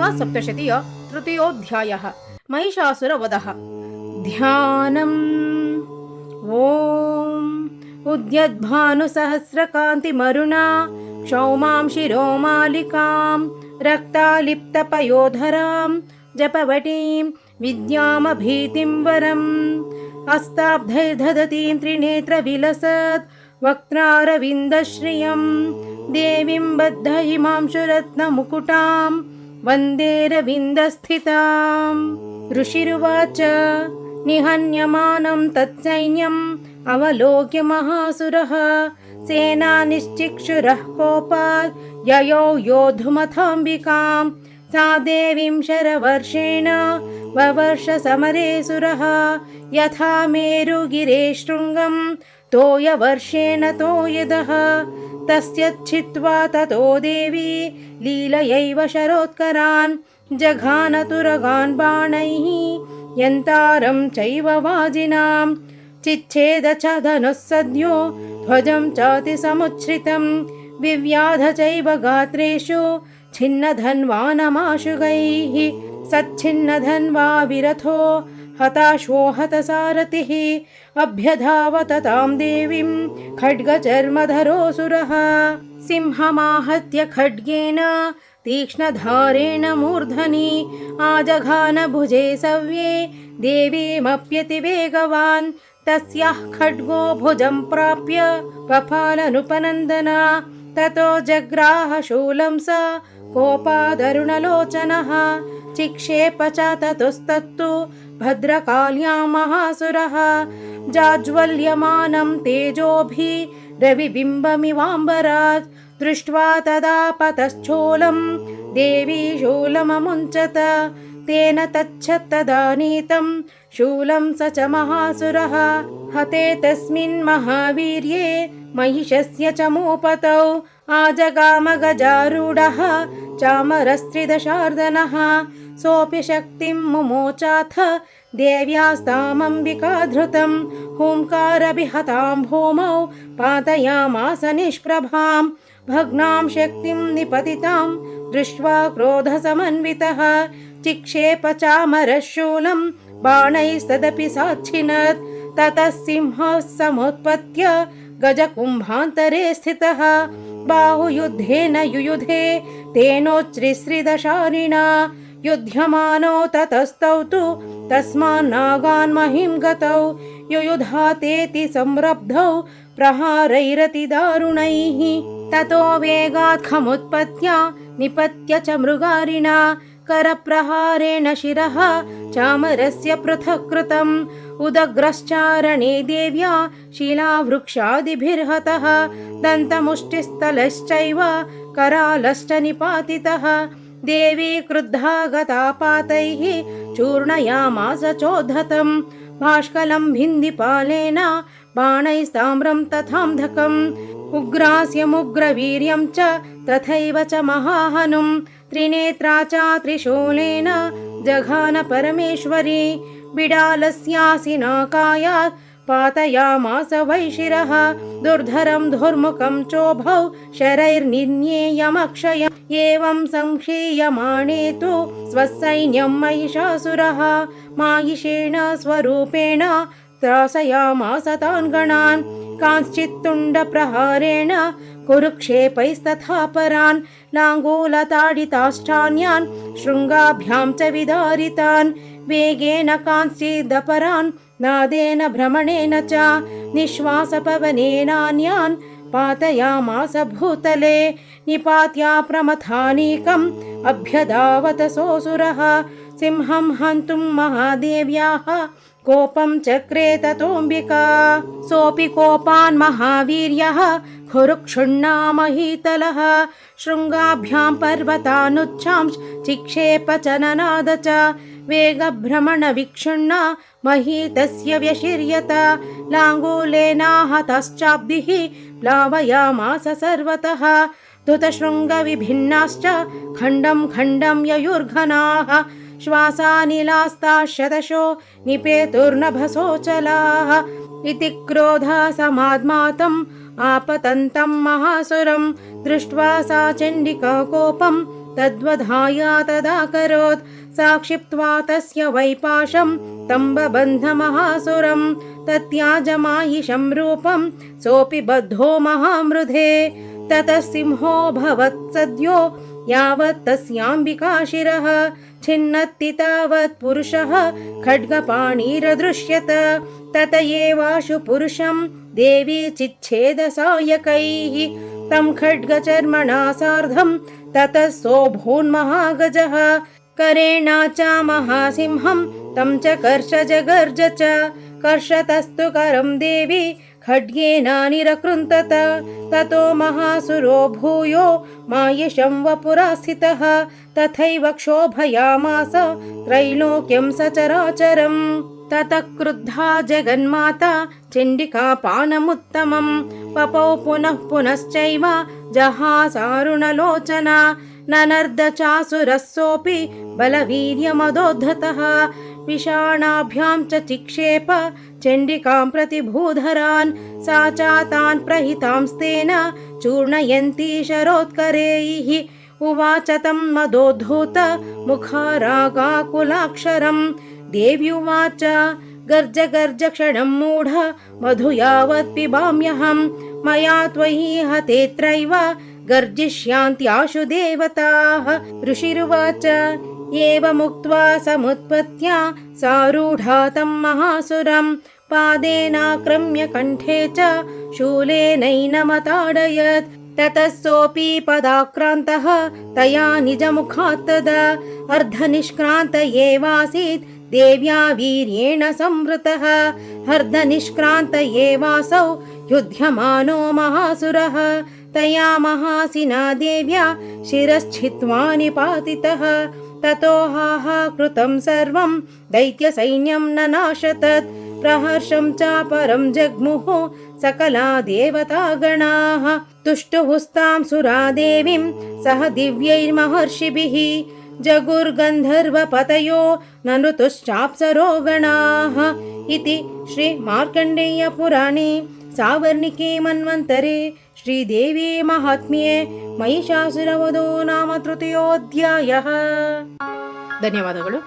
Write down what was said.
महासप्तशतीय तृतीयोऽध्यायः। महिषासुरवधः। ध्यानम्। ॐ उद्यद्भानुसहस्रकान्तिमरुणा क्षौमां शिरोमालिकां रक्तालिप्तपयोधरां जपवटीं विद्यामभीतिं वरम् अस्ताब्धैर्दधतीं त्रिनेत्रविलसत् वक्त्रारविन्दश्रियं देवीं बद्ध हिमांशुरत्नमुकुटां वन्देरविन्दस्थिताम्। ऋषिरुवाच निहन्यमानं तत्सैन्यम् अवलोक्य महासुरः सेनानिश्चिक्षुरः कोपात् ययौ योद्धुमथाम्बिकां सा देवीं शरवर्षेण ववर्ष समरे सुरः यथा मेरुगिरे शृङ्गं तोयवर्षेण तोयदः तस्यच्छित्वा ततो देवी लीलयैव शरोत्करान् जघानतुरगान् बाणैः यन्तारं चैव वाजिनां चिच्छेद च धनुः सद्यो ध्वजं चातिसमुच्छ्रितं विव्याध चैव गात्रेषु छिन्नधन्वानमाशुगैः सच्छिन्नधन्वा विरथो हताशो हतसारथिः अभ्यधावत तां देवीं खड्गचर्मधरोऽसुरः सिंहमाहत्य खड्गेन तीक्ष्णधारेण मूर्धनि आजघान भुजे सव्ये देवीमप्यतिवेगवान् तस्याः खड्गो भुजं प्राप्य पपालनुपनन्दना ततो जग्राह शूलं स कोपादरुणलोचनः चिक्षेप च ततस्तत्तु भद्रकाल्यां महासुरः जाज्वल्यमानं तेजोभिः रविबिम्बमिवाम्बरात् दृष्ट्वा तदा पतश्चोलं देवी शूलममुञ्चत तेन तच्छत्तदा नीतं शूलं स च महासुरः हते तस्मिन् महावीर्ये महिषस्य च मूपतौ आजगाम गजारूढः चामरस्त्रिदशार्दनः सोऽपि शक्तिं मुमोचाथ देव्यास्तामम्बिकाधृतं हुङ्कारभिहतां भूमौ पातयामास निष्प्रभां भग्नां शक्तिं निपतितां दृष्ट्वा क्रोधसमन्वितः चिक्षेप चामरशूलं बाणैस्तदपि साच्छिनत् ततः सिंहः समुत्पत्य गजकुम्भान्तरे स्थितः बाहुयुद्धेन युयुधे तेनोच्छ्रिश्रिदशारिणा युध्यमानो ततस्तौ तु तस्मान्नागान् महिं गतौ युयुधातेति संरब्धौ प्रहारैरतिदारुणैः ततो वेगात् खमुत्पत्य निपत्य च मृगारिणा करप्रहारेण शिरः चामरस्य पृथक् कृतम् उदग्रश्चारणे देव्या शिलावृक्षादिभिर्हतः दन्तमुष्टिस्थलश्चैव करालश्च निपातितः देवी क्रुद्धा गता पातैः चूर्णयामास चोद्धतं भाष्कलं भिन्दिपालेन बाणैस्ताम्रं तथान्धकम् उग्रास्यमुग्रवीर्यं च तथैव च महाहनुं त्रिनेत्रा च त्रिशूलेन जघान परमेश्वरी बिडालस्यासिनाकायात् पातयामास वैशिरः दुर्धरं धुर्मुखं चोभौ शरैर्निर्ण्येयमक्षयम् एवं संक्षीयमाणे तु स्वसैन्यं महिषासुरः माहिषेण स्वरूपेण त्रासयामास तान् गणान् कांश्चित्तुण्डप्रहारेण कुरुक्षेपैस्तथा परान् लाङ्गूलताडिताश्चान्यान् शृङ्गाभ्यां च विदारितान् वेगेन कांश्चिदपरान् नादेन भ्रमणेन च निःश्वासपवनेनान्यान् पातयामास भूतले निपात्या प्रमथानीकम् अभ्यधावत सोऽसुरः सिंहं हन्तुं महादेव्याः कोपं चक्रे ततोऽम्बिका सोऽपि कोपान् महावीर्यः खुरुक्षुण्णामहीतलः शृङ्गाभ्यां पर्वतानुच्छांश् चिक्षेप च ननाद च वेगभ्रमणविक्षुण्णा महीतस्य व्यशिर्यत लाङ्गूलेनाहतश्चाब्दिः प्लावयामास सर्वतः धृतशृङ्गविभिन्नाश्च खण्डं खण्डं ययुर्घनाः श्वासानिलास्ताः शतशो निपेतुर्नभसोचलाः इति क्रोधा समाद्मातम् आपतन्तं महासुरं दृष्ट्वा सा चण्डिका कोपं तद्वधाय तदाकरोत् सा क्षिप्त्वा तस्य वैपाशं तं बबन्ध महासुरं तत्याजमायिषं रूपं सोऽपि बद्धो महामृधे ततः सिंहोऽभवत् सद्यो यावत् तस्याम्बिका शिरः छिन्नत्ति तावत् पुरुषः खड्गपाणिरदृश्यत तत एवाशु पुरुषं देवी चिच्छेदसायकैः तं खड्गचर्मणा सार्धं ततः सोऽभून्महागजः करेणा च महासिंहं तं च कर्ष जगर्ज च कर्षतस्तु करं देवी खड्गेन निरकृन्तत ततो महासुरो भूयो मायिषं वपुरा स्थितः तथैव क्षोभयामास त्रैलोक्यं सचराचरम् ततः क्रुद्धा जगन्माता चण्डिकापानमुत्तमं पपौ पुनः पुनश्चैव जहासारुणलोचना ननर्दचासुरः सोऽपि बलवीर्यमदोद्धतः विषाणाभ्यां च चिक्षेप चण्डिकां प्रति भूधरान् सा चातान् प्रहितांस्तेन चूर्णयन्ती शरोत्करैः उवाच तं मदोद्धूत मुखारागाकुलाक्षरं देव्युवाच गर्ज गर्ज क्षणं मूढ मधु यावत् पिबाम्यहं मया त्वयि हतेऽत्रैव गर्जिष्यान्त्याशु देवताः ऋषिरुवाच एवमुक्त्वा समुत्पत्त्या सारूढा तं महासुरं पादेनाक्रम्य कण्ठे च शूलेनैनमताडयत् ततः सोऽपि पदाक्रान्तः तया निजमुखात् तदा अर्धनिष्क्रान्त एवासीत् देव्या वीर्येण संवृतः अर्धनिष्क्रान्त एवासौ युध्यमानो महासुरः तया महासिना देव्या शिरश्छित्त्वा निपातितः ततो हाहाकृतं सर्वं दैत्यसैन्यं ननाशतत् प्रहर्षं चापरं जग्मुः सकला देवतागणाः तुष्टुहुस्तां सुरादेवीं सह दिव्यैर्महर्षिभिः जगुर्गन्धर्वपतयो ननुतुश्चाप्सरो गणाः इति श्रीमार्कण्डेयपुराणे सावर्णिके मन्वन्तरे श्रीदेवी महात्म्ये महिषासुरवधो नाम तृतीयोऽध्यायः। ಧನ್ಯವಾದಗಳು.